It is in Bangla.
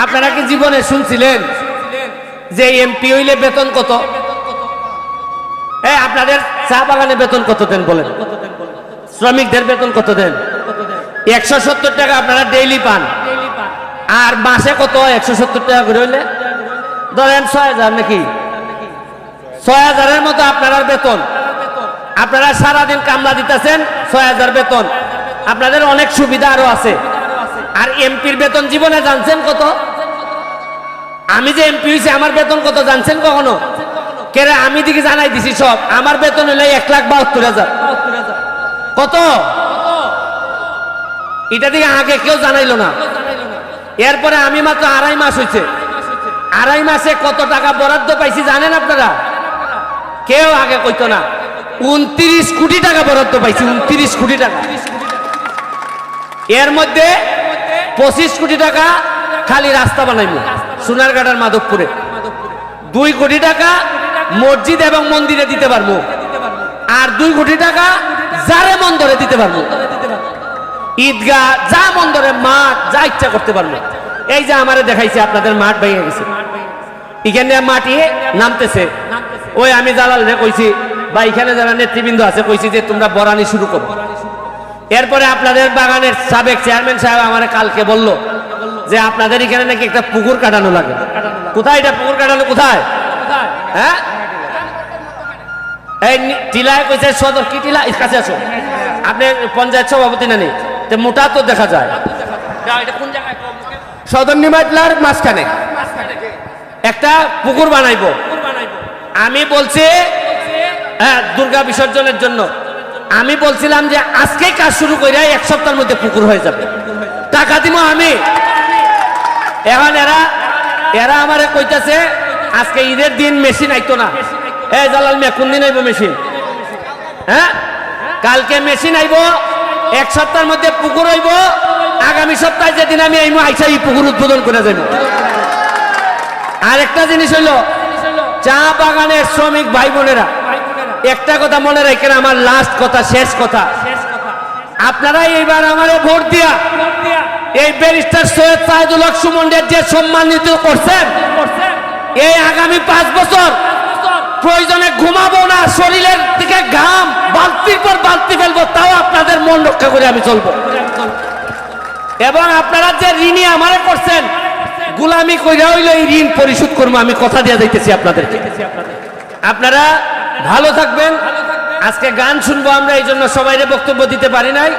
আপনারা কি জীবনে শুনছিলেন যে এমপি হইলে বেতন কত? আপনাদের চা বাগানে বেতন কত দেন বলেন? শ্রমিকদের বেতন কত দেন? 170 টাকা আপনারা ডেইলি পান। আর মাসে কত? 170 টাকা করে হইলে ধরেন 6000 নাকি 6000-এর মতো আপনার বেতন। আপনারা সারাদিন কামলা দিতেছেন, 6000 বেতন। আপনাদের অনেক সুবিধা আরো আছে। আর এমপির বেতন জীবনে জানছেন কত? আমি যে এমপি হয়েছি আমার বেতন কত জানছেন কখনো? কেরে আমি দিকে জানাই দিছি সব। আমার বেতন হলে 1,72,000। কত? এটা দিকে আগে কেউ জানাইলো না। এরপরে আমি মাত্র 2.5 মাস হয়েছে। 2.5 মাসে কত টাকা বরাদ্দ পাইছি জানেন আপনারা? কেউ আগে কইতো না। 29 কোটি টাকা বরাদ্দ পাইছি। 29 কোটি টাকা। এর মধ্যে 25 কোটি টাকা খালি রাস্তা বানাইবো সোনারঘাট আর মাধবপুরে। 2 কোটি টাকা মসজিদ এবং মন্দিরে দিতে পারবো। আর 2 কোটি টাকা যারে মন্দরে দিতে পারবো। ঈদগাহ, যা মন্দরে, মাঠ, যা ইচ্ছা করতে পারবো। এই যে আমারে দেখাইছে আপনাদের মাঠ ভেঙে গেছে, এখানে মাটি নামতেছে। ওই আমি জালাল রে কইছি বা এখানে যারা নেতৃবৃন্দ আছে কইছি যে তোমরা বরানি শুরু করো। এরপরে আপনাদের বাগানের সাবেক চেয়ারম্যান সাহেব আমারে কালকে বলল যে আপনাদের এখানে নাকি একটা পুকুর কাটানো লাগে। কোথায় এটা পুকুর কাটানো? কোথায়? হ্যাঁ, এই টিলায় কইছে সদর। কি টিলা? কাছে আসো। আপনি পঞ্চায়েত সভাপতি না? নেই তো মোটা তো দেখা যায়। সদর নিমাইতলার মাঝখানে একটা পুকুর বানাইবো। আমি বলছি হ্যাঁ দুর্গা বিসর্জনের জন্য। আমি বলছিলাম যে আজকে কাজ শুরু করে 1 সপ্তাহের মধ্যে পুকুর হয়ে যাবে। টাকা দিব আমি। এখন এরা আমারে কইতাছে আজকে ঈদের দিন মেশিন আইতো না। এই জালাল মিয়া কোন দিন আইবো মেশিন? হ্যাঁ, কালকে মেশিন আইবো। 1 সপ্তাহের মধ্যে পুকুর হইব। আগামী সপ্তাহে যেদিন আমি আইবো আইসা এই পুকুর উদ্বোধন করে যাইব। আরেকটা জিনিস হইলো চা বাগানের শ্রমিক ভাই বোনেরা, একটা কথা মনে রাখেন, আমার লাস্ট কথা, শেষ কথা। আপনারা এইবার আমারে ভোট দিয়া এই ব্যারিস্টার সৈয়দ সাইদুল হক সুমনের যে সম্মানিত করছেন, এই আগামী 5 বছর প্রয়োজনে ঘুমাবো না, শরীরের দিকে ঘাম বালতির পর বালতি ফেলবো, তাও আপনাদের মন রক্ষা করে আমি চলবো। এবং আপনারা যে ঋণী আমারে করছেন, গুলামি কইরা হইলো এই ঋণ পরিশোধ করবো, আমি কথা দিয়ে যাইতেছি আপনাদেরকে। আপনারা ভালো থাকবেন। আজকে গান শুনবো আমরা, এই জন্য সবাইরে বক্তব্য দিতে পারি নাই।